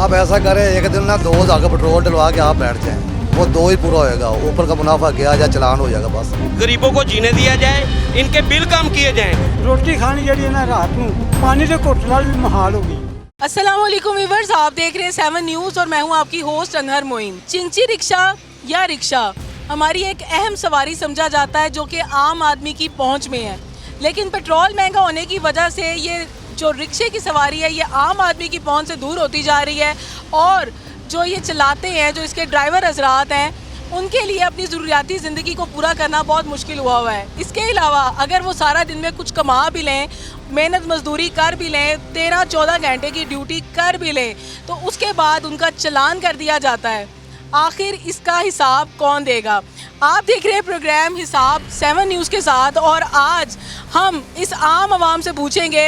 आप ऐसा करें एक दिन ना 2 जाकर पेट्रोल डलवा के आप बैठ जाएं, वो 2 ही पूरा होएगा, ऊपर का मुनाफा गया या चलान हो जाएगा बस। गरीबों को जीने दिया जाए, इनके बिल कम किए जाएं। रोटी खानी जी ना रात को पानी के घुट नाल भी महाल हो गई। अस्सलाम वालेकुम व्यूअर्स, आप देख रहे हैं 7 न्यूज़ और मैं हूं आपकी होस्ट अनहर मोइन। चिंची रिक्शा या रिक्शा हमारी एक अहम सवारी समझा जाता है जो कि आम आदमी की पहुंच में है, लेकिन पेट्रोल महंगा होने की वजह से ये जो रिक्शे की सवारी है ये आम आदमी की पहुंच से दूर होती जा रही है और जो ये चलाते हैं, जो इसके ड्राइवर हजरात हैं, उनके लिए अपनी ज़रूरियाती ज़िंदगी को पूरा करना बहुत मुश्किल हुआ है। इसके अलावा अगर वो सारा दिन में कुछ कमा भी लें, मेहनत मजदूरी कर भी लें, 13-14 घंटे की ड्यूटी कर भी लें, तो उसके बाद उनका चलान कर दिया जाता है। आखिर इसका हिसाब कौन देगा? आप देख रहे हैं प्रोग्राम हिसाब 7 न्यूज़ के साथ और आज हम इस आम आवाम से पूछेंगे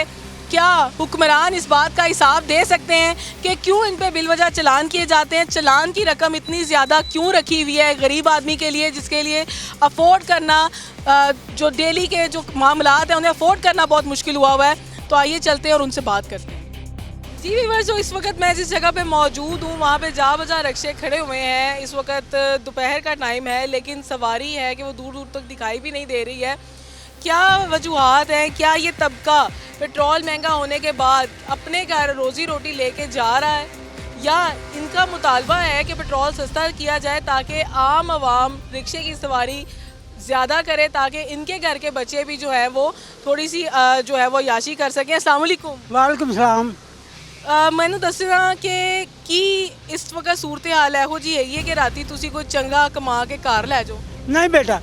क्या हुक्मरान इस बात का हिसाब दे सकते हैं कि क्यों इन पे बिलवजह चलान किए जाते हैं, चलान की रकम इतनी ज़्यादा क्यों रखी हुई है गरीब आदमी के लिए, जिसके लिए अफोर्ड करना जो डेली के जो मामलात हैं उन्हें अफोर्ड करना बहुत मुश्किल हुआ है। तो आइए चलते हैं और उनसे बात करते हैं। जी व्यूअर्स, जो इस वक्त मैं जिस जगह पे मौजूद हूँ वहाँ पे जा बजा रिक्शे खड़े हुए हैं। इस वक्त दोपहर का टाइम है लेकिन सवारी है कि वो दूर दूर तक दिखाई भी नहीं दे रही है। क्या वजूहात हैं? क्या ये तबका पेट्रोल महंगा होने के बाद अपने घर रोज़ी रोटी लेके जा रहा है, या इनका मुतालबा है कि पेट्रोल सस्ता किया जाए ताकि आम आवाम रिक्शे की सवारी ज़्यादा करे ताकि इनके घर के बच्चे भी जो है वो थोड़ी सी जो है वो याशी कर सकें। अस्सलाम वालेकुम। वालेकुम सलाम। मैंने दसना कि इस वक्त सूरत हाल ਇਹੋ जी है कि राती तुसी कोई चंगा कमा के घर लै जाओ? नहीं बेटा,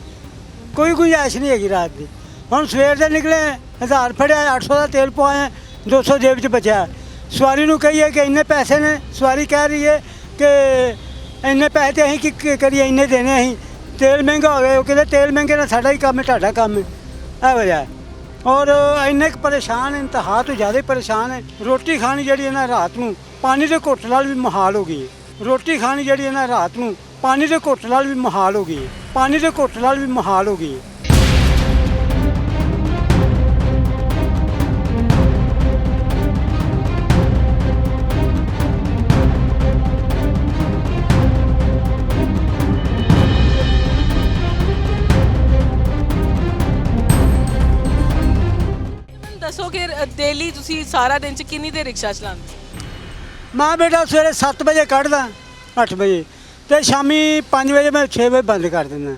कोई गुंजाइश नहीं हैगी रात की। हम सवेर से निकले 1000 फड़िया, 800 का तेल पवाए, 200 जेब च बचा। सवारी को कहिए कि इन्ने पैसे ने, सवारी कह रही है कि इन्ने पैसे तो अं की करिए, इन्ने देने अं, तेल महंगा हो गया। वो कहते तेल महंगे ना साडा ही काम है, तुहाडा काम है, यह वजह है। और इन्ने परेशान है, इंतहा तो ज़्यादा ही परेशान है। रोटी खानी जी ना रात को पानी के घुट नाल भी महाल हो गई है। रोटी खानी जी ना रात को पानी के घुट नाल भी महाल हो गई है, पानी के घुट नाल भी महाल हो गई है। दसो कि डेली तुसी सारा दिन च कितनी देर रिक्शा चलाते? मैं बेटा सवेरे 7 बजे कढ़दा, 8 बजे तो शामी 5 बजे मैं 6 बजे बंद कर देना।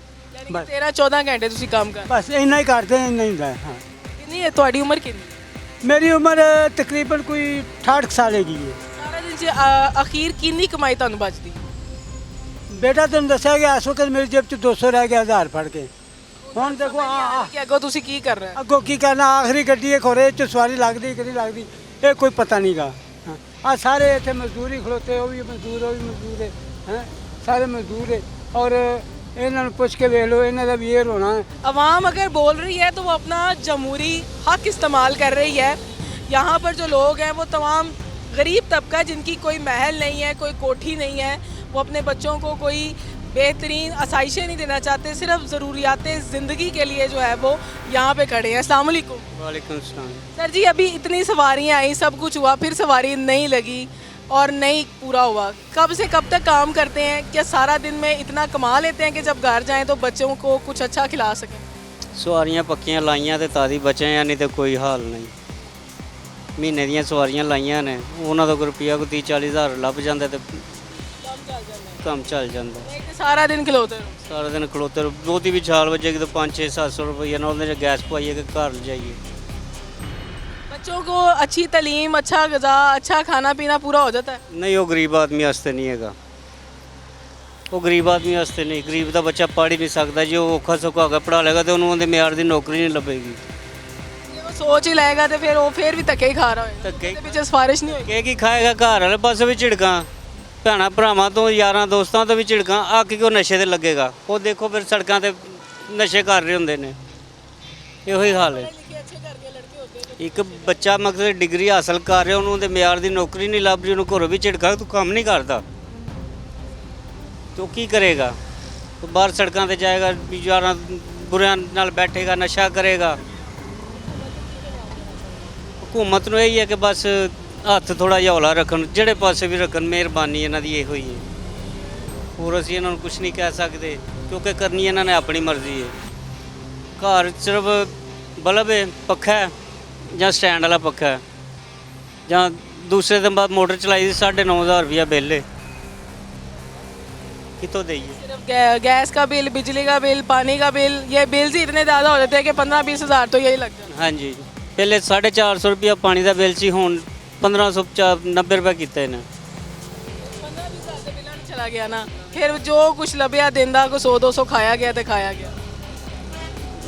बस 13-14 घंटे तुसी काम कर? बस इन्ना ही करते हैं, इन्ना ही है। हाँ, कितनी है तुम्हारी उम्र? कितनी? मेरी उम्र तकरीबन कोई 68 साल की है। सारा दिन च अखीर कितनी कमाई तुहानू बचदी? बेटा तुम दसा कि इस वक्त मेरी जेब च 200 रह गया 1000 फड़ के। हम देखो कि अगो तुसी की कर रहे हैं? अगो की करना, आखिरी गड्डी खोरे च सवारी लगती कि नहीं लगती ये कोई पता नहीं गा। हाँ, सारे इतने मजदूर ही खलोते, वो भी मजदूर, वो भी मजदूर है, हैं सारे मजदूर है। और इन्होंने पूछ के वेख लो, इन्हों का भी ये रोना है। अवाम अगर बोल रही है तो वो अपना जमहूरी हक इस्तेमाल कर रही है। यहाँ पर जो लोग हैं वो तमाम गरीब तबका जिनकी कोई महल नहीं है, कोई कोठी नहीं है, वो अपने बच्चों को कोई बेहतरीन आसाइशें नहीं देना चाहते, सिर्फ ज़रूरियात ज़िंदगी के लिए जो है वो यहाँ पे खड़े हैं। अस्सलाम वालेकुम। वालेकुम सलाम। सर जी, अभी इतनी सवारियाँ आई, सब कुछ हुआ, फिर सवारी नहीं लगी और नहीं पूरा हुआ, कब से कब तक काम करते हैं? क्या सारा दिन में इतना कमा लेते हैं कि जब घर जाएं तो बच्चों को कुछ अच्छा खिला सकें? सवारियां पक्कियां लाइयां तो तादी बचे हैं, नहीं तो कोई हाल नहीं। महीने ਦੀਆਂ सवारियां ਲਾਈਆਂ ਨੇ, ਉਹਨਾਂ ਦਾ ਕੋਈ ਰੁਪਿਆ ਕੋਈ 30-40 ਹਜ਼ਾਰ ਲੱਭ ਜਾਂਦਾ ਤੇ ਕੰਮ ਚੱਲ ਜਾਂਦਾ। नहीं तो सारा दिन खिलौते रहो। ਸਾਰਾ ਦਿਨ ਖਲੋਤੇ ਰਹੋ, ਬਹੁਤੀ ਵੀ ਛਾਲ ਵੱਜੇਗੀ ਤਾਂ 500-700 ਰੁਪਈਆ ਨਾਲ ਉਹਦੇ 'ਚ ਗੈਸ ਪਵਾਈਏ ਕਿ ਘਰ ਜਾਈਏ। बच्चों को अच्छी तालीम, अच्छा ग़िज़ा, अच्छा खाना पीना पूरा हो जाता है? ਨਹੀਂ ਉਹ ਗਰੀਬ ਆਦਮੀ ਵਾਸਤੇ ਨਹੀਂ ਹੈਗਾ, ਉਹ ਗਰੀਬ ਆਦਮੀ ਵਾਸਤੇ ਨਹੀਂ। ਗਰੀਬ ਦਾ ਬੱਚਾ ਪੜ੍ਹ ਹੀ ਨਹੀਂ ਸਕਦਾ, ਜੇ ਉਹ ਔਖਾ ਸੌਖਾ ਹੋ ਕੇ ਪੜ੍ਹਾ ਲੇਗਾ ਤੇ ਉਹਨੂੰ ਉਹਦੇ ਮਿਆਰ ਦੀ ਨੌਕਰੀ ਨਹੀਂ ਲੱਭੇਗੀ। ਜੇ ਉਹ ਸੋਚ ਹੀ ਲਏਗਾ ਤੇ ਫਿਰ ਉਹ ਫਿਰ ਵੀ ਧੱਕੇ ਹੀ ਖਾ ਰਿਹਾ ਹੋਏਗਾ, ਧੱਕੇ ਉਹਦੇ ਪਿੱਛੇ ਸਿਫਾਰਿਸ਼ ਨਹੀਂ ਹੋਏਗੀ। ਕੀ ਖਾਏਗਾ? ਘਰ ਵਾਲੇ ਪਾਸੇ ਵੀ ਝਿੜਕਾਂ, ਭੈਣਾਂ ਭਰਾਵਾਂ ਤੋਂ, ਯਾਰਾਂ ਦੋਸਤਾਂ ਤੋਂ ਵੀ ਝਿੜਕਾਂ, ਆ ਕੇ ਉਹ ਨਸ਼ੇ ਤੇ ਲੱਗੇਗਾ। ਉਹ ਦੇਖੋ ਫਿਰ ਸੜਕਾਂ ਤੇ ਨਸ਼ੇ ਕਰ ਰਹੇ ਹੁੰਦੇ ਨੇ, ਇਹੋ ਹੀ ਹਾਲ ਹੈ। ਇੱਕ ਬੱਚਾ ਮਕਸਦ ਡਿਗਰੀ ਹਾਸਲ ਕਰ ਰਿਹਾ, ਉਹਨੂੰ ਉਹਦੇ ਮਿਆਰ ਦੀ ਨੌਕਰੀ ਨਹੀਂ ਲੱਭ ਰਹੀ, ਉਹਨੂੰ ਘਰੋਂ ਵੀ ਝਿੜਕਾ, ਤੂੰ ਕੰਮ ਨਹੀਂ ਕਰਦਾ, ਤੂੰ ਕੀ ਕਰੇਗਾ? ਤੂੰ ਬਾਹਰ ਸੜਕਾਂ ਤੇ ਜਾਏਗਾ, ਯਾਰਾਂ ਬੁਰਿਆਂ ਨਾਲ ਬੈਠੇਗਾ, ਨਸ਼ਾ ਕਰੇਗਾ। हुकूमत ਨੂੰ ਇਹੀ ਹੈ ਕਿ ਬਸ ਹੱਥ ਥੋੜਾ ਜਿਹਾ ਹੌਲਾ ਰੱਖਣ, ਜਿਹੜੇ ਪਾਸੇ ਵੀ ਰੱਖਣ, ਮਿਹਰਬਾਨੀ ਇਹਨਾਂ ਦੀ ਇਹੋ ਹੀ ਹੈ। ਹੋਰ ਅਸੀਂ ਇਹਨਾਂ ਨੂੰ ਕੁਝ ਨਹੀਂ ਕਹਿ ਸਕਦੇ ਕਿਉਂਕਿ ਕਰਨੀ ਇਹਨਾਂ ਨੇ ਆਪਣੀ ਮਰਜ਼ੀ ਹੈ। ਘਰ ਸਿਰਫ ਬਲਬ ਹੈ, ਪੱਖਾ ਹੈ ਜਾਂ ਸਟੈਂਡ ਵਾਲਾ ਪੱਖਾ ਹੈ, ਜਾਂ दूसरे दिन बाद मोटर चलाई थी 9,500 रुपया बिल है, कितों देइए। सिर्फ गैस का बिल, बिजली का बिल, पानी का बिल, ये बिल्स ही इतने ज़्यादा हो जाते हैं कि 15-20 हज़ार तो यही लग जाता है। हाँ जी, पहले 450 रुपया पानी का बिल सी, हुण 1590 रुपये किते ने। 15-20 हज़ार का बिल चला गया ना, फिर जो कुछ लभ्या दिन का को 100-200 खाया गया तो खाया गया।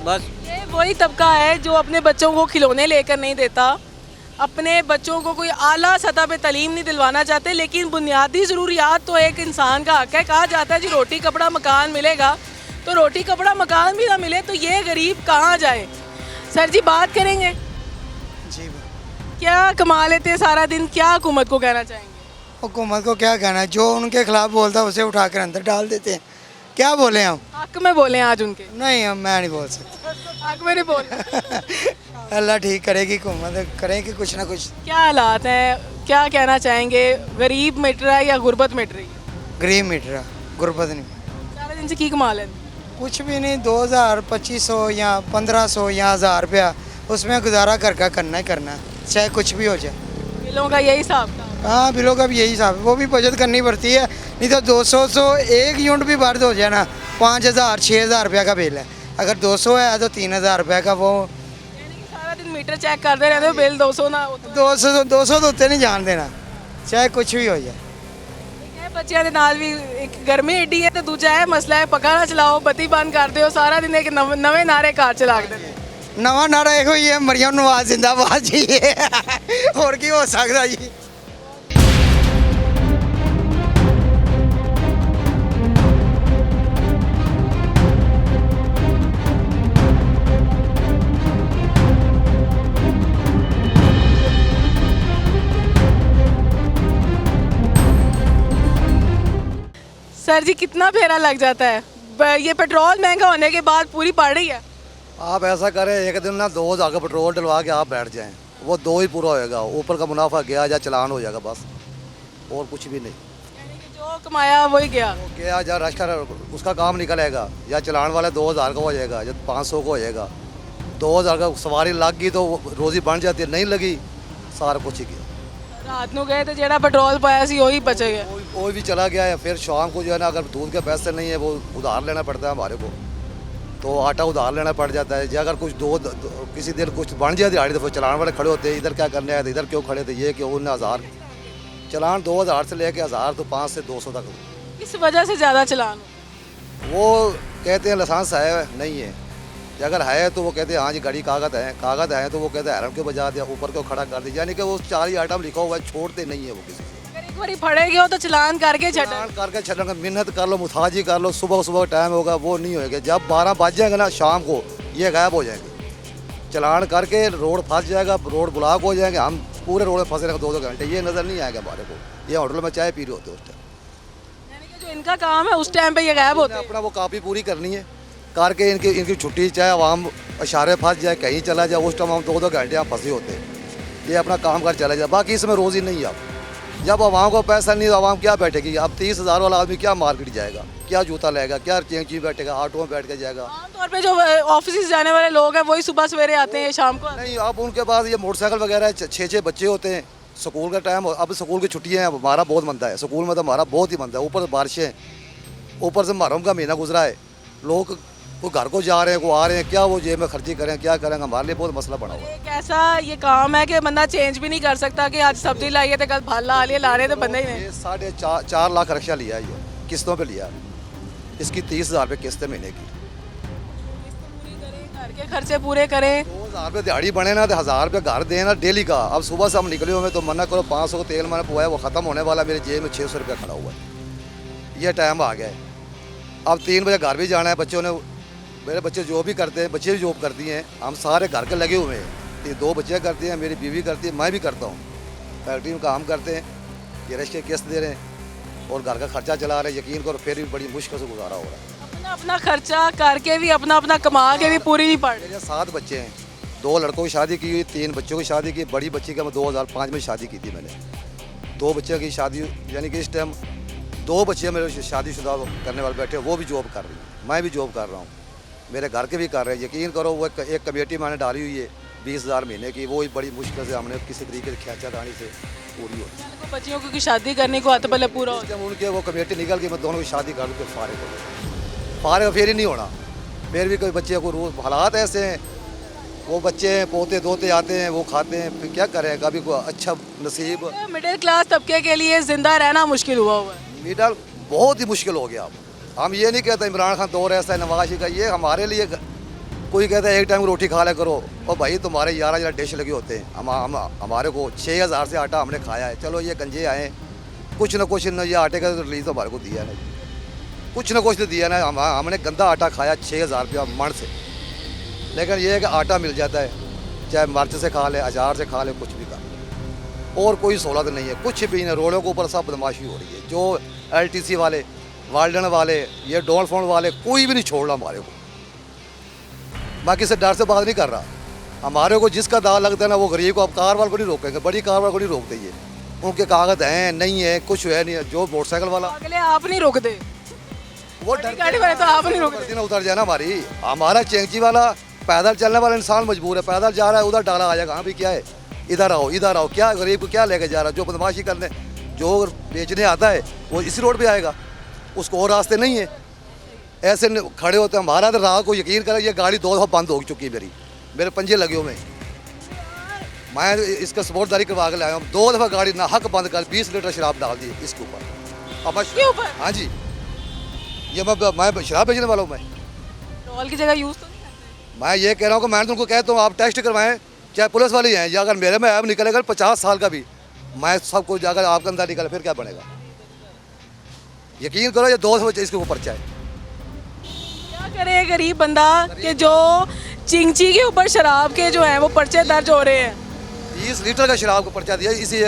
बस ये वही तबका है जो अपने बच्चों को खिलौने लेकर नहीं देता, अपने बच्चों को कोई आला सतह पे तालीम नहीं दिलवाना चाहते, लेकिन बुनियादी ज़रूरियात तो एक इंसान का हक है। कहा जाता है जी रोटी कपड़ा मकान मिलेगा, तो रोटी कपड़ा मकान भी ना मिले तो ये गरीब कहाँ जाए। सर जी बात करेंगे, जी क्या कमा लेते हैं सारा दिन, क्या हुकूमत को कहना चाहेंगे? हुकूमत को क्या कहना है, जो उनके खिलाफ बोलता है उसे उठाकर अंदर डाल देते हैं। क्या बोले हम? हक में बोले आज उनके? नहीं, हम मैं नहीं बोल सकता। हक में नहीं बोल अल्लाह ठीक करेगी, हुकूमत करेगी कुछ ना कुछ। क्या हालात हैं, क्या कहना चाहेंगे, गरीब मिट रहा है या गुर्बत मिट रही है? गरीब मिट रहा, गुरबत नहीं। सारा दिन से की कमा लेते? कुछ भी नहीं, 2,000 2,500 या 1,500 या 1,000 रुपया, उसमें गुजारा करना ही करना है, चाहे कुछ भी हो जाए। बिलों का यही हिसाब था? हाँ, बिलों का भी यही हिसाब है, वो भी बचत करनी पड़ती है, नहीं तो 200 एक यूनिट भी बर्द हो जाए ना, 5,000 6,000 रुपया का बिल है। अगर 200 है तो 3,000 रुपये का वो। यानी कि सारा दिन मीटर चेक करते रहते हो, बिल 200 ना हो तो 200 तो उत्ते नहीं जान देना, चाहे कुछ भी हो जाए। ठीक है। बच्चों के नाल भी एक गर्मी एडी है तो दूजा है मसला है पक्का ना चलाओ, बत्ती बंद कर दो, सारा दिन एक नवे नारे कार चला देते हैं। नवा नारा एक ही है, मरियम नवाज जिंदाबाद जी और की हो सकता जी। सर जी कितना फेरा लग जाता है? ये पेट्रोल महंगा होने के बाद पूरी पड़ रही है। आप ऐसा करें, एक दिन ना 2,000 का पेट्रोल डलवा के आप बैठ जाएं, वो 2 ही पूरा होएगा, ऊपर का मुनाफा गया या चलान हो जाएगा, बस और कुछ भी नहीं। यानी कि जो कमाया वही गया। वो गया या रश का उसका काम निकलेगा, या चलान वाले 2,000 का हो जाएगा या 500 का हो जाएगा। 2,000 का सवारी लग गई तो रोज़ी बन जाती है, नहीं लगी सारा कुछ ही गया। रात को गए तो जेड़ा पेट्रोल पाया सी वही बच गया। कोई भी चला गया है, फिर शाम को जो है ना, अगर दूध के पैसे नहीं है वो उधार लेना पड़ता है हमारे को, तो आटा उधार लेना पड़ जाता है। या अगर कुछ किसी दिन कुछ बन जाए दिहाड़ी तो फिर चलान वाले खड़े होते हैं, इधर क्या करने आए थे, इधर क्यों खड़े थे, ये क्यों, 1,000 चलान 2,000 से लेके 1,000 तो 500 से 200 तक। इस वजह से ज़्यादा चलान वो कहते हैं लाइसेंस है, नहीं है, अगर है तो वो कहते हैं हाँ जी गाड़ी कागज़ है तो वो कहते हैं हरम क्यों बजा दिया, ऊपर क्यों खड़ा कर दिया, यानी कि वो 4 ही आइटम लिखा हुआ है, छोड़ते नहीं है वो किसी से। अगर एक बार फड़ेगे हो तो चलान करके चलान करके चलेंगे, मिन्नत कर लो, मुथाजी कर लो, सुबह टाइम होगा, वो नहीं होएगा। जब 12 बज जाएंगे ना शाम को, ये गायब हो जाएंगे, चलान करके रोड फंस जाएगा, रोड ब्लॉक हो जाएंगे, हम पूरे रोड में फंसे रहेंगे 2-2 घंटे, ये नज़र नहीं आएगा हमारे को। ये होटल में चाय पी रहे होते उस टाइम, यानी कि जो इनका काम है उस टाइम पे ये गायब होते हैं। अपना वो कापी पूरी करनी है करके इनकी छुट्टी, चाहे आवाम इशारे फंस जाए, कहीं चला जाए, उस टाइम हम 2-2 घंटे यहाँ फंसे होते हैं। ये अपना काम कर चला जाए, बाकी इसमें रोज़ी नहीं है। अब जब आवाम को पैसा नहीं तो आवाम क्या बैठेगी? अब 30,000 वाला आदमी क्या मार्केट जाएगा, क्या जूता लेगा, क्या चेंज बैठेगा, ऑटो में बैठ के जाएगा? आमतौर पे जो ऑफिस जाने वाले लोग हैं वही सुबह सवेरे आते हैं, शाम को नहीं, अब उनके पास ये मोटरसाइकिल वगैरह 6-6 बच्चे होते हैं, स्कूल का टाइम, अब स्कूल की छुट्टियाँ हैं, हमारा बहुत मंदा है, स्कूल में तो हमारा बहुत ही मंदा है, ऊपर से बारिशें, ऊपर से मुहर्रम का महीना गुजरा है, लोग वो घर को जा रहे हैं, वो आ रहे हैं, क्या वो जेब में खर्ची करें, क्या करेंगे? हमारे लिए बहुत मसला बना हुआ है। एक ऐसा ये काम है कि बंदा चेंज भी नहीं कर सकता कि आज सब्जी लाई है तो कल फल ला लिया, ला रहे तो बंदा ही नहीं। ये 4.5 लाख रक्षा लिया है, ये किस्तों पे लिया, इसकी 30,000 रुपये किस्त है महीने की। घर के खर्चे पूरे करें, 2,000 रुपये दिहाड़ी बने ना तो 1,000 रुपये घर देना डेली का। अब सुबह से हम निकले हुए तो मना करो 500 का तेल मैंने पुआया, वो ख़त्म होने वाला, मेरे जेब में 600 रुपया खड़ा हुआ है। ये टाइम आ गया है, अब 3 बजे घर भी जाना है। बच्चों ने, मेरे बच्चे जॉब भी करते हैं, बच्चे भी जॉब करती हैं, हम सारे घर के लगे हुए हैं। ये 2 बच्चे करती हैं, मेरी बीवी करती है, मैं भी करता हूँ, फैक्ट्री में काम करते हैं, ये रश के किस्त दे रहे हैं और घर का खर्चा चला रहे हैं। यकीन करो फिर भी बड़ी मुश्किल से गुजारा हो रहा है। अपना अपना खर्चा करके भी अपना अपना कमा के भी पूरी नहीं पड़ रही। मेरे 7 बच्चे हैं, 2 लड़कों की शादी की हुई, 3 बच्चों की शादी की। बड़ी बच्ची का मैं 2005 में शादी की थी मैंने। 2 बच्चों की शादी, यानी कि इस टाइम 2 बच्चे मेरे शादीशुदा करने वाले बैठे, वो भी जॉब कर रही है, मैं भी जॉब कर रहा हूँ, मेरे घर के भी कर रहे हैं। यकीन करो वो एक कमेटी मैंने डाली हुई है 20,000 महीने की, वो बड़ी मुश्किल से हमने किसी तरीके से खींचा दानी से पूरी होती है। तो बच्चियों की शादी करने को अतबल पूरा हो जब उनके वो कमेटी निकल गई, मैं दोनों की शादी कर दूँ तो फारिग हो गए। फारिग फिर ही नहीं होना, फिर भी कोई बच्चे को रोज हालात ऐसे हैं, वो बच्चे हैं, पोते दोते आते हैं, वो खाते हैं, फिर क्या करें। कभी कोई अच्छा नसीब, मिडिल क्लास तबके के लिए जिंदा रहना मुश्किल हुआ हुआ है। मिडल बहुत ही मुश्किल हो गया। अब हम ये नहीं कहते इमरान खान दौर ऐसा है, नवाज शरीफ का, ये हमारे लिए कोई कहता है एक टाइम रोटी खा ले करो, और भाई तुम्हारे 11 डिश लगे होते हैं। हम हमारे को 6,000 से आटा हमने खाया है। चलो ये गंजे आए, कुछ ना कुछ न, ये आटे का तो रिलीज तो हमारे को दिया ना, कुछ ना कुछ तो दिया ना। हमने गंदा आटा खाया 6,000 रुपया मन से, लेकिन ये है कि आटा मिल जाता है, चाहे मिर्च से खा ले, अचार से खा ले, कुछ भी खा ले, और कोई सहूलत नहीं है, कुछ भी नहीं। रोडों के ऊपर सब बदमाशी हो रही है। जो LTC वाले, वाल्डन वाले, ये डोल फोन वाले, कोई भी नहीं छोड़ रहा हमारे को। बाकी से डर से बात नहीं कर रहा। हमारे को जिसका दाव लगता है ना, वो गरीब को, अब कार वाले को नहीं रोकेंगे, बड़ी कार वाले को नहीं रोकते। ये उनके कागज हैं नहीं है, कुछ है नहीं है। जो मोटरसाइकिल वाला, अगले आप नहीं रोकते, वो बड़ी गाड़ी वाले तो आप नहीं रोकते। ना उतर जाए ना हमारी। हमारा चेंची वाला, पैदल चलने वाला इंसान मजबूर है, पैदल जा रहा है, उधर डाला आ जाएगा। हाँ भी क्या है, इधर आओ इधर आओ, क्या गरीब को क्या लेके जा रहा है। जो बदमाशी करने, जो बेचने आता है, वो इसी रोड पे आएगा, उसको और रास्ते नहीं है। ऐसे खड़े होते हैं। हमारा तो राह को यकीन करें, ये गाड़ी 2 दफ़ा बंद हो चुकी है मेरे पंजे लगे हुए। मैं इसका सपोर्टदारी करवा के लाया हूँ। 2 दफ़ा गाड़ी ना हक बंद कर, 20 लीटर शराब डाल दी इसके ऊपर। अब इसके ऊपर? हाँ जी, ये मैं शराब बेचने वाला हूँ। मैं पेट्रोल की जगह यूज तो नहीं करते। मैं ये कह रहा हूँ कि मैं तो उनको कहता हूँ आप टेस्ट करवाएं, चाहे पुलिस वाले हैं, या अगर मेरे में ऐप निकलेगा 50 साल का भी, मैं सबको जाकर आपके अंदर निकले, फिर क्या बनेगा। यकीन करो, ये 2 दफ़ा इसके ऊपर चाहे। क्या करे गरीब बंदा कि जो चिंची के ऊपर शराब के जो हैं वो पर्चे दर्ज हो रहे हैं। 20 लीटर का शराब का पर्चा दिया इसी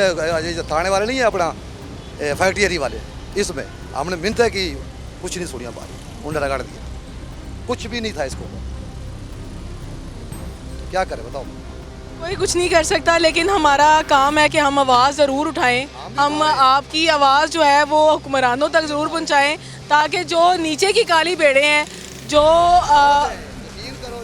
थाने वाले नहीं है अपना फैक्ट्री एरिया वाले, इसमें हमने मिन्नत है कि कुछ नहीं सुनिया बात, उन्होंने रगड़ दिया, कुछ भी नहीं था इसको। क्या करें बताओ। कोई कुछ नहीं कर सकता, लेकिन हमारा काम है कि हम आवाज़ ज़रूर उठाएं। हम आपकी आवाज़ जो है वो हुक्मरानों तक ज़रूर पहुंचाएं, ताकि जो नीचे की काली भेड़ें हैं, जो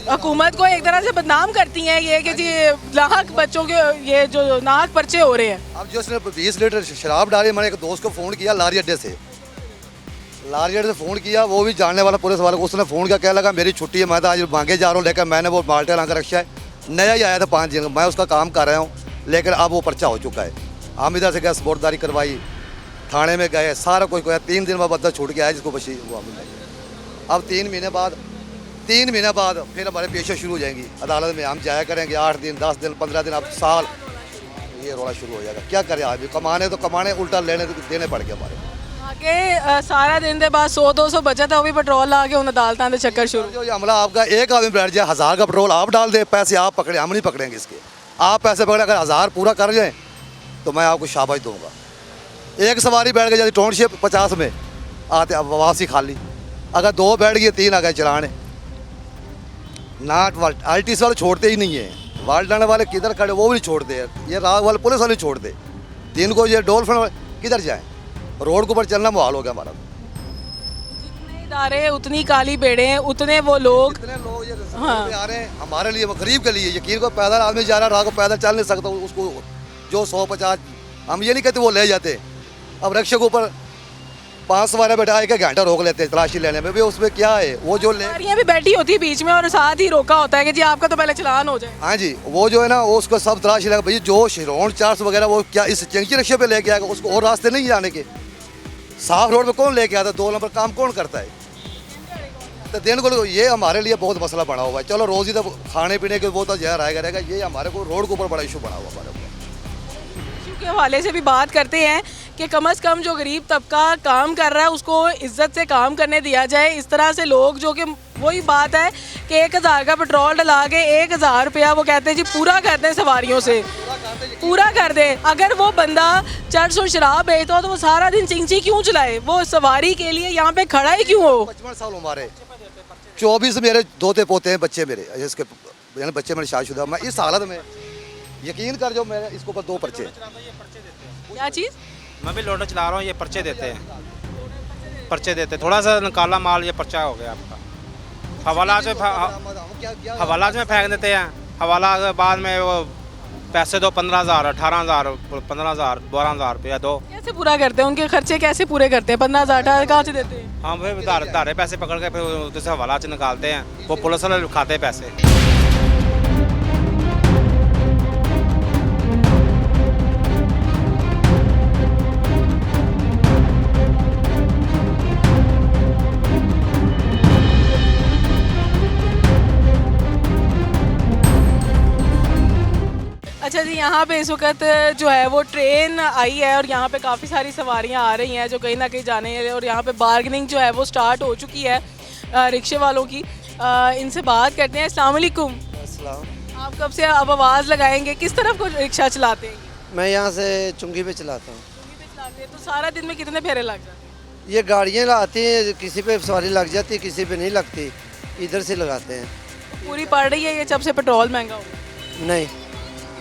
हुकूमत को एक तरह से बदनाम करती हैं, ये कि जी नाहक बच्चों के ये जो नाहक पर्चे हो रहे हैं। अब जो उसने 20 लीटर शराब डाली, मैंने एक दोस्त को फ़ोन किया लारी अड्डे से, फ़ोन किया, वो भी जानने वाला पुलिस वाले को, उसने फ़ोन किया, कह लगा मेरी छुट्टी है, मैं तो आज मांगे जा रहा हूँ, लेकिन मैंने वो माल्टे ला कर रखा है, नया ही आया था 5 दिन, मैं उसका काम कर रहा हूँ, लेकिन अब वो पर्चा हो चुका है। हम इधर से गए, सपोर्टदारी करवाई, थाने में गए, सारा कुछ गया। 3 दिन बाद बंदा छूट के आया जिसको बची वो मिल गई। अब 3 महीने बाद फिर हमारे पेशे शुरू हो जाएंगी अदालत में, हम जाया करेंगे 8 दिन 10 दिन 15 दिन, अब साल, ये रोड़ा शुरू हो जाएगा। क्या करें, आदमी कमाने तो कमाने, उल्टा देने पड़ गए हमारे। आगे सारा दिन के बाद 100-200 बचत है, वो भी पेट्रोल ला के उन अदालतों के चक्कर शुरू। जो ये हमला आपका, एक आदमी बैठ जाए, 1000 का पेट्रोल आप डाल दे, पैसे आप पकड़े, हम नहीं पकड़ेंगे इसके। आप पैसे पकड़े, अगर 1000 पूरा कर जाए तो मैं आपको शाबाश दूंगा। एक सवारी बैठ गई जैसे टाउनशिप 50 में आते, अब वापसी खाली। अगर 2 बैठ गए, 3 आ गए चलाने ना। LTC वाले छोड़ते ही नहीं है, वाल्डन वाले किधर खड़े वो भी नहीं छोड़ते, ये राग वाले पुलिस वाले छोड़ते। दिन को ये डोल वाले किधर जाएँ, रोड के ऊपर चलना मुहाल हो गया हमारा। जितने इदारे उतनी काली भेड़ें हैं, उतने वो लोग। इतने लोग ये हाँ। आ रहे हैं हमारे लिए, गरीब के लिए। यकीन को पैदल आदमी जा रहा है, राह को पैदल चल नहीं सकता, उसको जो 100-50, हम ये नहीं कहते वो ले जाते। अब रिक्शे के ऊपर 5 सवारियाँ बैठा 1 घंटा रोक लेते हैं तलाशी लेने में, भी उसमें क्या है, वो जो ले सवारियां भी बैठी होती है बीच में और साथ ही रोका होता है कि जी आपका तो पहले चलान हो जाए। हाँ जी, वो जो है ना, वो उसको सब तलाशी लगा। भाई जो शिरोन 400 वगैरह, वो क्या इस चंकी रिक्शे पे लेके आएगा, उसको और रास्ते नहीं जाने के। साफ रोड पे कौन लेके आता है, 2 नंबर काम कौन करता है। तो दिन को ये हमारे लिए बहुत मसला बना हुआ है। चलो रोज़ ही तो खाने पीने के वो तो जहर आएगा रहेगा, ये हमारे को रोड के ऊपर बड़ा इशू बना हुआ हमारे को। इशू के हवाले से भी बात करते हैं कि कम से कम जो गरीब तबका काम कर रहा है उसको इज्जत से काम करने दिया जाए। इस तरह से लोग जो कि वही बात है कि 1000 का पेट्रोल डला के 1000 रुपया वो कहते हैं जी पूरा कर दें सवारियों से, पूरा कर दे। अगर वो बंदा चर्च और शराब बेचता हो तो वो सारा दिन चिंची क्यों चलाए, वो सवारी के लिए यहाँ पे खड़ा ही क्यों हो। 55 साल हमारे 24 मेरे दोते पोते हैं, बच्चे मेरे, इसके यानी बच्चे मेरे शादीशुदा। मैं इस हालत में यकीन कर जो मेरे इसके ऊपर 2 पर्चे। क्या चीज़? मैं भी लोडर चला रहा हूँ, ये पर्चे देते हैं, पर्चे देते हैं। थोड़ा सा काला माल, ये पर्चा हो गया आपका। हवालात में फेंक देते हैं, हवाला के बाद में वो पैसे दो 15,000, 18,000, 15,000, 12,000 रुपया दो। कैसे पूरा करते हैं? उनके खर्चे कैसे पूरे करते हैं? 15,000 कहाँ से देते हैं? हम फिर धारे पैसे पकड़ के फिर उसे हवाला से निकालते हैं, वो पुलिस वाले खाते हैं पैसे। अच्छा जी, यहाँ पे इस वक्त जो है वो ट्रेन आई है और यहाँ पे काफ़ी सारी सवारियाँ आ रही हैं जो कहीं ना कहीं जाने हैं, और यहाँ पे बार्गेनिंग जो है वो स्टार्ट हो चुकी है रिक्शे वालों की। इनसे बात करते हैं। अस्सलाम वालेकुम। आप कब से अब आवाज़ लगाएंगे? किस तरफ को रिक्शा चलाते हैं? मैं यहाँ से चुंगी पे चलाता हूँ। तो सारा दिन में कितने फेरे लग जाते हैं? ये गाड़ियाँ आती हैं, किसी पे सवारी लग जाती है, किसी पे नहीं लगती, इधर से लगाते हैं। पूरी पड़ रही है ये जब से पेट्रोल महंगा हो गया? नहीं,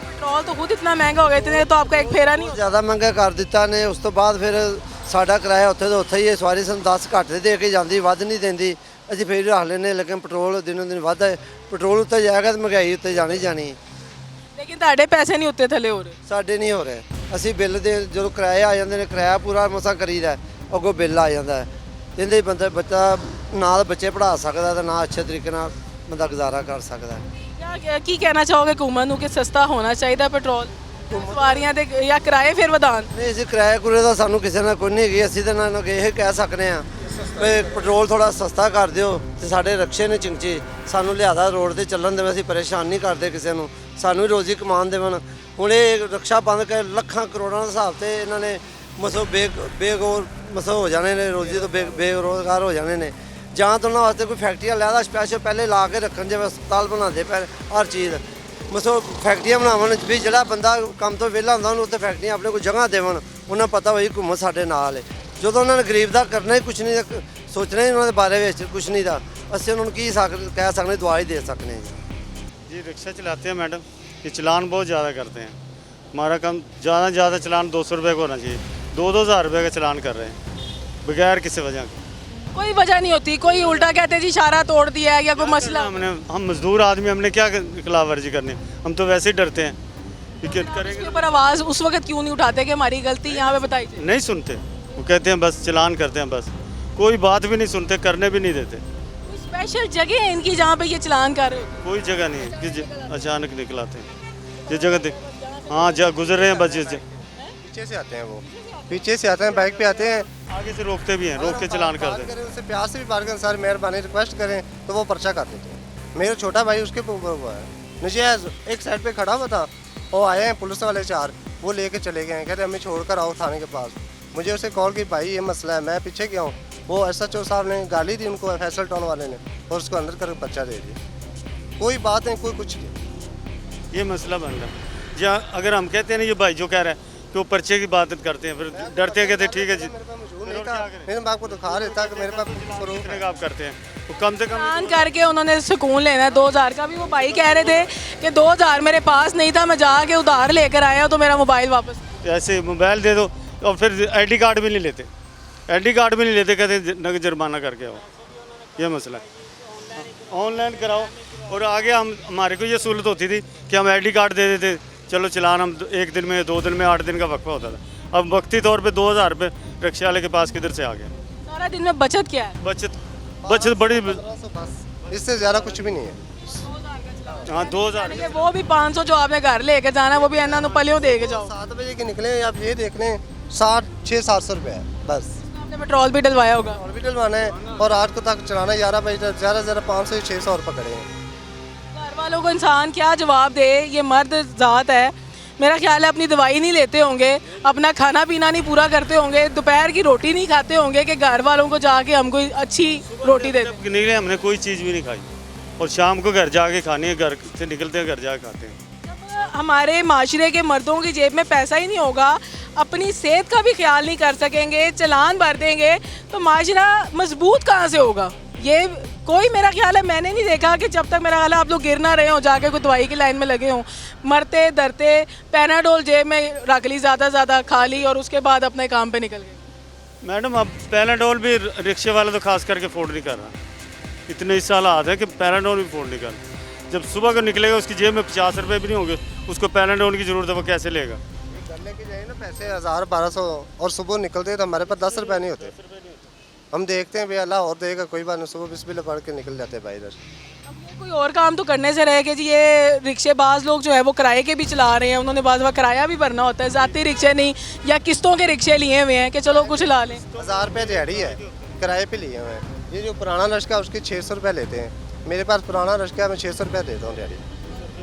पेट्रोल तो खुद इतना महंगा हो गया, इतने तो आपका एक फेरा नहीं होता। ज़्यादा महंगा कर ਦਿੱਤਾ ਨੇ। ਉਸ ਤੋਂ ਬਾਅਦ ਫਿਰ ਸਾਡਾ ਕਿਰਾਇਆ ਉੱਥੇ ਦਾ ਉੱਥੇ ਹੀ ਹੈ। ਸਵਾਰੀ ਸਾਨੂੰ 10 ਘੱਟ ਦੇ ਕੇ ਜਾਂਦੀ, ਵੱਧ ਨਹੀਂ ਦਿੰਦੀ। ਅਸੀਂ ਫਿਰ ਰੱਖ ਲੈਂਦੇ, ਲੇਕਿਨ ਪੈਟਰੋਲ ਦਿਨੋਂ ਦਿਨ ਵੱਧਦਾ ਹੈ। ਪੈਟਰੋਲ ਉੱਤੇ ਜਾਏਗਾ ਤਾਂ ਮਹਿੰਗਾਈ ਉੱਤੇ ਜਾਣੀ ਜਾਣੀ। लेकिन ਤੁਹਾਡੇ ਪੈਸੇ ਨਹੀਂ ਉੱਤੇ ਥੱਲੇ ਹੋ ਰਹੇ। ਸਾਡੇ ਨਹੀਂ ਹੋ ਰਹੇ। ਅਸੀਂ ਬਿੱਲ ਦੇ ਜਦੋਂ ਕਿਰਾਏ ਆ ਜਾਂਦੇ ਨੇ, ਕਿਰਾਇਆ ਪੂਰਾ ਮਸਾਂ ਕਰੀਦਾ, ਅੱਗੋਂ ਬਿੱਲ ਆ ਜਾਂਦਾ। ਇਹਦੇ ਬੰਦਾ ਬੱਚਾ ਨਾ ਤਾਂ ਬੱਚੇ ਪੜ੍ਹਾ ਸਕਦਾ ਤੇ ਨਾ ਅੱਛੇ ਤਰੀਕੇ ਨਾਲ ਬੰਦਾ ਗੁਜ਼ਾਰਾ ਕਰ ਸਕਦਾ। ਕੀ ਕਹਿਣਾ ਚਾਹੋਗੇ ਹੁਕੂਮਤ ਨੂੰ ਕਿ ਸਸਤਾ ਹੋਣਾ ਚਾਹੀਦਾ ਪੈਟਰੋਲ, ਸਵਾਰੀਆਂ ਦੇ ਜਾਂ ਕਿਰਾਏ ਫਿਰ ਵਧਾਉਣ? ਨਹੀਂ, ਅਸੀਂ ਕਿਰਾਏ ਕੁਰੇ ਦਾ ਸਾਨੂੰ ਕਿਸੇ ਨਾਲ ਕੋਈ ਨਹੀਂ ਹੈਗੀ। ਅਸੀਂ ਤਾਂ ਨਾ ਇਹ ਕਹਿ ਸਕਦੇ ਹਾਂ ਵੀ ਪੈਟਰੋਲ ਥੋੜਾ ਸਸਤਾ ਕਰ ਦਿਓ ਤੇ ਸਾਡੇ ਰਕਸ਼ੇ ਨੇ ਚਿੰਚੇ ਸਾਨੂੰ ਲਿਆਦਾ ਰੋਡ ਤੇ ਚੱਲਣ ਦੇਵੇ। ਅਸੀਂ ਪਰੇਸ਼ਾਨ ਨਹੀਂ ਕਰਦੇ ਕਿਸੇ ਨੂੰ, ਸਾਨੂੰ ਵੀ ਰੋਜ਼ੀ ਕਮਾਉਣ ਦੇਵਣ। ਹੁਣ ਇਹ ਰਕਸ਼ਾ ਬੰਦ ਕਰ ਲੱਖਾਂ ਕਰੋੜਾਂ ਦੇ ਹਿਸਾਬ ਤੇ ਇਹਨਾਂ ਨੇ ਮਸੋ ਬੇਗੋਰ ਮਸੋ ਹੋ ਜਾਣੇ ਨੇ, ਰੋਜ਼ੀ ਤੋਂ ਬੇਰੁਜ਼ਗਾਰ ਹੋ ਜਾਣੇ ਨੇ। ਜਾਂ ਤਾਂ ਉਹਨਾਂ ਵਾਸਤੇ ਕੋਈ ਫੈਕਟਰੀਆਂ ਲੈਦਾ ਸਪੈਸ਼ਲ ਪਹਿਲੇ ਲਾ ਕੇ ਰੱਖਣ, ਜਿਵੇਂ ਹਸਪਤਾਲ ਬਣਾਉਂਦੇ ਪਏ ਹਰ ਚੀਜ਼। ਮਸੋ ਫੈਕਟਰੀਆਂ ਬਣਾਉਣ ਵੀ ਜਿਹੜਾ ਬੰਦਾ ਕੰਮ ਤੋਂ ਵਿਹਲਾ ਹੁੰਦਾ ਉਹਨੂੰ ਉੱਥੇ ਫੈਕਟਰੀਆਂ ਆਪਣੇ ਕੋਲ ਜਗ੍ਹਾ ਦੇਵਣ। ਉਹਨਾਂ ਪਤਾ ਹੋਈ ਘੁੰਮੋ ਸਾਡੇ ਨਾਲ ਹੈ। ਜਦੋਂ ਉਹਨਾਂ ਨੇ ਗਰੀਬ ਦਾ ਕਰਨਾ ਹੀ ਕੁਛ ਨਹੀਂ, ਸੋਚਣਾ ਹੀ ਉਹਨਾਂ ਦੇ ਬਾਰੇ ਵਿੱਚ ਕੁਛ ਨਹੀਂ ਦਾ, ਅਸੀਂ ਉਹਨਾਂ ਨੂੰ ਕੀ ਕਹਿ ਸਕਦੇ, ਦੁਆ ਹੀ ਦੇ सकते हैं। जी रिक्शा चलाते हैं मैडम, ये चलान बहुत ज़्यादा करते हैं। हमारा कम ज़्यादा से ज़्यादा चलान 200 रुपये का होना चाहिए। 2-2 हज़ार रुपये का चलान कर रहे हैं बगैर किसी वजह के। कोई वजह नहीं होती, कोई उल्टा कहते हैं जी इशारा तोड़ दिया है या कोई मसला। हम मजदूर आदमी, हमने क्या खिलाफ वर्जी करनी, हम तो वैसे ही डरते हैं कि करेंगे। इसके ऊपर आवाज़ उस वक्त क्यों नहीं उठाते कि हमारी गलती यहाँ पे बताई जाए? नहीं सुनते, वो कहते हैं बस चलान करते हैं, बस कोई बात भी नहीं सुनते, करने भी नहीं देते। कोई स्पेशल जगह है इनकी जहाँ पे ये चलान कर रहे हो? कोई जगह नहीं है कि अचानक निकलाते हैं ये जगह। हाँ, जहाँ गुजर रहे हैं बस पीछे से आते हैं, वो पीछे से आते हैं, बाइक पे आते हैं, आगे से रोकते भी हैं, रोक के चलान कर देते हैं। उनसे प्यार से भी बात करें, सर मेहरबानी रिक्वेस्ट करें तो वो पर्चा कर देते हैं। मेरा छोटा भाई उसके ऊपर हुआ है, नजायज़ एक साइड पे खड़ा हुआ था, वो आए हैं पुलिस वाले 4, वो लेके चले गए हैं, कहते हमें छोड़कर आओ थाने के पास। मुझे उसे कॉल की, भाई ये मसला है, मैं पीछे गया हूँ। वो SHO साहब ने गाली दी उनको, फैसल टाउन वाले ने, और उसको अंदर करके पर्चा दे दिया। कोई बात नहीं, कोई कुछ नहीं। ये मसला बन रहा है। जहाँ अगर हम कहते हैं ना, ये भाई जो कह रहा है कि वो पर्चे की बात करते हैं, फिर डरते कहते ठीक है जी, मेरे बाप को दिखा रहता कि मेरे पास प्रूफ है। आप करते हैं तो कम से कम चलान करके उन्होंने सुकून लेना है। 2000 का भी वो भाई कह रहे थे कि 2000 मेरे पास नहीं था, मैं जाके उधार लेकर आया तो मेरा मोबाइल वापस। ऐसे मोबाइल दे दो और फिर ID कार्ड भी नहीं लेते, ID कार्ड भी नहीं लेते, कहते नगद जुर्माना करके आओ। ये मसला है, ऑनलाइन कराओ। और आगे हमारे को ये सहूलत होती थी कि हम ID कार्ड दे देते, चलो चलान हम 1 दिन में, 2 दिन में, 8 दिन का वक्फा होता था। अब वक्ती तौर पे 2000 रुपये रिक्शे वाले के पास किधर से आ गया? सारा दिन में बचत क्या है? बचत बड़ी, इससे ज़्यादा कुछ भी नहीं है। हाँ 2000। ये वो भी 500 जो आपने घर लेके जाना है वो भी इन्होंने पलियों दे के जाओ। 7 बजे के निकले, आप ये देख लें 600-700 रुपये है बस। आपने पेट्रोल भी डलवाया होगा? और भी डलवाना है, और 8 को तक चलाना है, 11 बजे ज़्यादा 500 से 600 और पकड़े हैं। घर वालों को इंसान क्या जवाब दे? ये मर्द ज़ात है, मेरा ख्याल है अपनी दवाई नहीं लेते होंगे, अपना खाना पीना नहीं पूरा करते होंगे, दोपहर की रोटी नहीं खाते होंगे कि घर वालों को जाके हम कोई अच्छी रोटी दे दें। निकले हमने कोई चीज़ भी नहीं खाई, और शाम को घर जाके खानी है, घर से निकलते हैं घर जाके खाते हैं। जब हमारे माशरे के मर्दों की जेब में पैसा ही नहीं होगा, अपनी सेहत का भी ख्याल नहीं कर सकेंगे, चलान भर देंगे, तो माशरा मजबूत कहाँ से होगा? ये कोई मेरा ख्याल है मैंने नहीं देखा कि जब तक मेरा ख्याल है आप लोग गिर ना रहे हो जाके कोई दवाई की लाइन में लगे हों, मरते डरते पैनाडोल जेब में रख ली, ज़्यादा खा ली और उसके बाद अपने काम पे निकल गए। मैडम अब पैराडोल भी रिक्शे वाला तो खास करके अफोर्ड नहीं कर रहा, इतने इस साल हाथ है कि पैराडोल भी अफोर्ड नहीं कर रहा। जब सुबह को निकलेगा उसकी जेब में 50 रुपये भी नहीं होंगे, उसको पैराडोल की ज़रूरत है, वो कैसे लेगा? करने की जाए ना पैसे 1000-1200 और सुबह निकलते हैं तो हमारे पास 10 रुपये नहीं होते। हम देखते हैं भाई अल्लाह और देगा, कोई बात नहीं, सुबह बिस्मिल्लाह पढ़ के निकल जाते हैं भाई इधर। अब ये कोई और काम तो करने से रहे कि जी ये रिक्शेबाज लोग जो है वो किराए के भी चला रहे हैं, उन्होंने बाज़ बार किराया भी भरना होता है, ज़ाती रिक्शे नहीं या किस्तों के रिक्शे लिए हुए हैं कि चलो कुछ ला लें। 1000 रुपये दिहाड़ी है, किराए पे लिए हुए हैं। ये जो पुराना लश्का है उसके 600 रुपये लेते हैं, मेरे पास पुराना लश्का है, मैं 600 रुपये देता हूँ दिहाड़ी।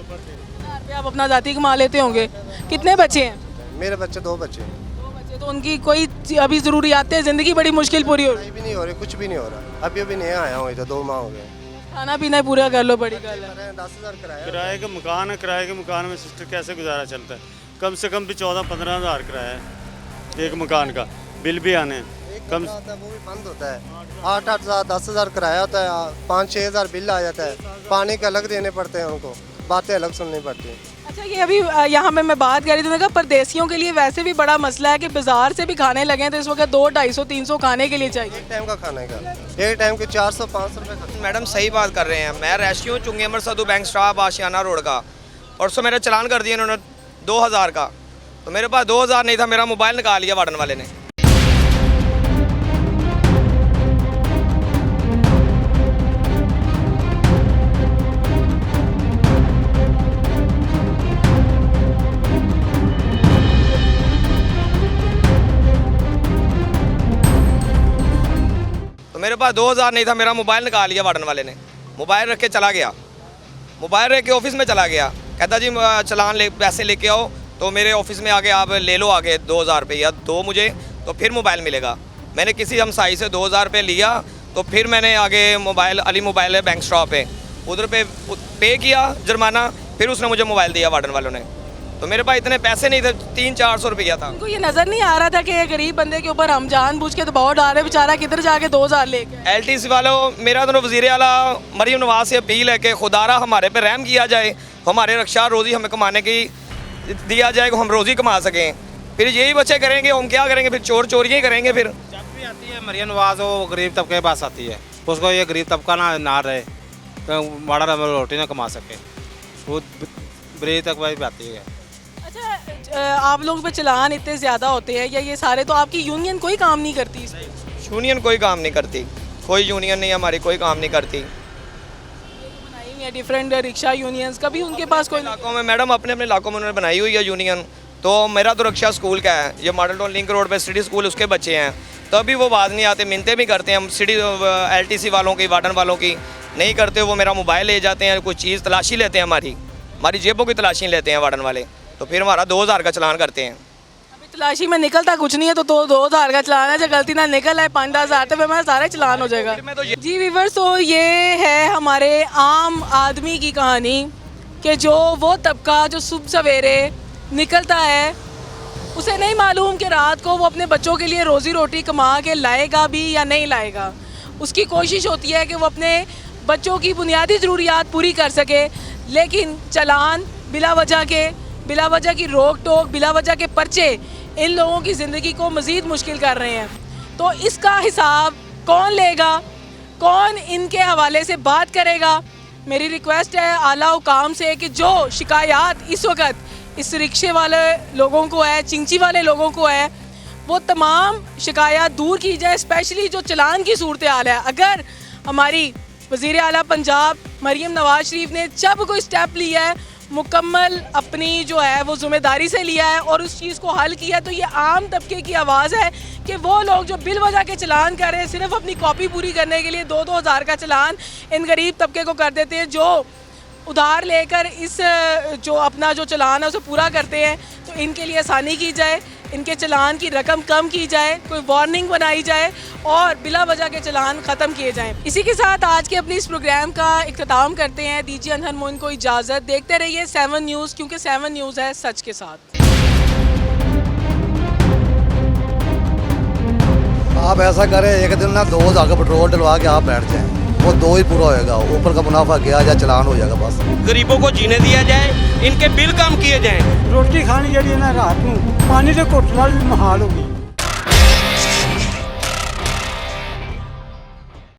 1000 रुपये आप अपना ज़ाती कमा लेते होंगे। कितने बच्चे हैं? मेरे बच्चे 2 बच्चे हैं। 2 बच्चे, तो उनकी कोई अभी ज़रूरियातें ज़िंदगी बड़ी मुश्किल पूरी हो रही है। भी नहीं हो रही, कुछ भी नहीं हो रहा। अभी नया आया हूँ, इधर 2 माह हो गए। खाना पीना पूरा कर लो, बड़ी गल है। 10,000 किराया। किराए का मकान है, किराए के मकान में सिस्टर कैसे गुजारा चलता है? कम से कम भी 14-15 हज़ार किराया है एक मकान का, बिल भी आने कम होता है वो भी बंद होता है। 8-8 हज़ार 10,000 किराया होता है, 5-6 हज़ार बिल आ जाता है, पानी का अलग देने पड़ते हैं उनको, बातें अलग सुननी पड़ती हैं। अच्छा, ये अभी यहाँ पे मैं बात कर रही थी, मैंने कहा परदेसियों के लिए वैसे भी बड़ा मसला है कि बाजार से भी खाने लगे तो इस वक्त 200-250-300 खाने के लिए चाहिए। एक टाइम का खाने का, एक टाइम के 400-500 रुपये। मैडम सही बात कर रहे हैं, मैं रैशी हूँ चुंगी अमर सदू बैंक स्टाफ आशियाना रोड का। परसों मेरा चलान कर दिया इन्होंने 2000 का, तो मेरे पास 2000 नहीं था, मेरा मोबाइल निकाल लिया वार्डन वाले ने। तो मेरे पास 2000 नहीं था, मेरा मोबाइल निकाल लिया वार्डन वाले ने। मोबाइल रख के चला गया, मोबाइल रख के ऑफिस में चला गया, कहता जी चलान ले, पैसे लेके आओ, तो मेरे ऑफिस में आके आप ले लो आगे 2000 रुपये या दो मुझे, तो फिर मोबाइल मिलेगा। मैंने किसी हमसाई से 2000 रुपये लिया, तो फिर मैंने आगे मोबाइल अली मोबाइल है बैंक स्टॉप है, उधर पे किया जुर्माना, फिर उसने मुझे मोबाइल दिया वार्डन वालों ने। तो मेरे पास इतने पैसे नहीं थे, 300-400 रुपया था। उनको ये नज़र नहीं आ रहा था कि ये गरीब बंदे के ऊपर हम जानबूझ के दबाव डाल रहे, बेचारा किधर जाके 2000 लेके। LTC वालों, मेरा तो वज़ीर आला मरीम नवाज से अपील है कि खुदारा हमारे पे रहम किया जाए, हमारे रक्षा रोज़ी हमें कमाने की दिया जाए, हम रोज़ी कमा सकें। फिर यही बच्चे करेंगे, हम क्या करेंगे? फिर चोरियाँ करेंगे। फिर जब भी आती है मरीम नवाज, वो गरीब तबके के पास आती है, उसको ये गरीब तबका ना रहे, तो बड़ा रोटी ना कमा सके, वो गरीब तक भाई आती है। अच्छा, आप लोग पे चलान इतने ज़्यादा होते हैं या ये सारे, तो आपकी यूनियन कोई काम नहीं करती इस पे? यूनियन कोई काम नहीं करती, कोई यूनियन नहीं हमारी, कोई काम नहीं करती। बनाई है डिफरेंट रिक्शा यूनियंस, कभी उनके पास कोई इलाकों में मैडम, अपने अपने इलाकों में उन्होंने बनाई हुई है यूनियन। तो मेरा तो रक्षा स्कूल का है, ये मॉडल टाउन लिंक रोड पे सिटी स्कूल, उसके बच्चे हैं, तभी वो बात नहीं आते, मिन्नतें भी करते हैं हम सिटी LTC वालों की, वार्डन वालों की नहीं करते। वो मेरा मोबाइल ले जाते हैं, कोई चीज़ तलाशी लेते हैं, हमारी जेबों की तलाशी लेते हैं वार्डन वाले, तो फिर हमारा 2000 का चलान करते हैं। अभी तलाशी में निकलता कुछ नहीं है, तो 2000 का चलान है, जो गलती ना निकल आए 5-10,000 तो फिर हमारा सारा चलान हो जाएगा। जी वीवर्स, तो ये है हमारे आम आदमी की कहानी कि जो वो तबका जो सुबह सवेरे निकलता है, उसे नहीं मालूम कि रात को वो अपने बच्चों के लिए रोज़ी रोटी कमा के लाएगा भी या नहीं लाएगा। उसकी कोशिश होती है कि वो अपने बच्चों की बुनियादी ज़रूरियात पूरी कर सके, लेकिन चलान बिला वजह की रोक टोक, बिला वजह के पर्चे इन लोगों की ज़िंदगी को मज़ीद मुश्किल कर रहे हैं। तो इसका हिसाब कौन लेगा, कौन इनके हवाले से बात करेगा? मेरी रिक्वेस्ट है आला हुकाम से कि जो शिकायत इस वक्त इस रिक्शे वाले लोगों को है, चिंची वाले लोगों को है, वो तमाम शिकायत दूर की जाए, स्पेशली जो चलान की सूरत हाल है। अगर हमारी वज़ीर आला पंजाब मरीम नवाज शरीफ ने जब कोई स्टेप लिया है, मुकम्मल अपनी जो है वो ज़िम्मेदारी से लिया है और उस चीज़ को हल किया, तो ये आम तबके की आवाज़ है कि वो लोग जो बिल वजह के चलान कर रहे हैं, सिर्फ अपनी कॉपी पूरी करने के लिए 2-2 हज़ार का चलान इन गरीब तबके को कर देते हैं, जो उधार लेकर इस जो अपना जो चलान है उसे पूरा करते हैं। तो इनके लिए आसानी की जाए, इनके चलान की रकम कम की जाए, कोई वार्निंग बनाई जाए और बिला वजह के चलान ख़त्म किए जाएं। इसी के साथ आज के अपनी इस प्रोग्राम का इख्तिताम करते हैं। दीजिए अनहर मोइन को इजाज़त, देखते रहिए 7 न्यूज़, क्योंकि 7 न्यूज़ है सच के साथ। आप ऐसा करें, एक दिन ना 2000 का पेट्रोल डलवा के आप बैठ जाएं, वो 2 ही पूरा होएगा, ऊपर का मुनाफा गया या चलान हो जाएगा बस। गरीबों को जीने दिया जाए, इनके बिल कम किए जाएं। ਰੋਟੀ ਖਾਣੀ ਜਿਹੜੀ ਹੈ ਨਾ ਰਾਤ ਨੂੰ ਪਾਣੀ ਦੇ ਘੁੱਟ ਨਾਲ ਵੀ ਮੁਹਾਲ ਹੋ ਗਈ।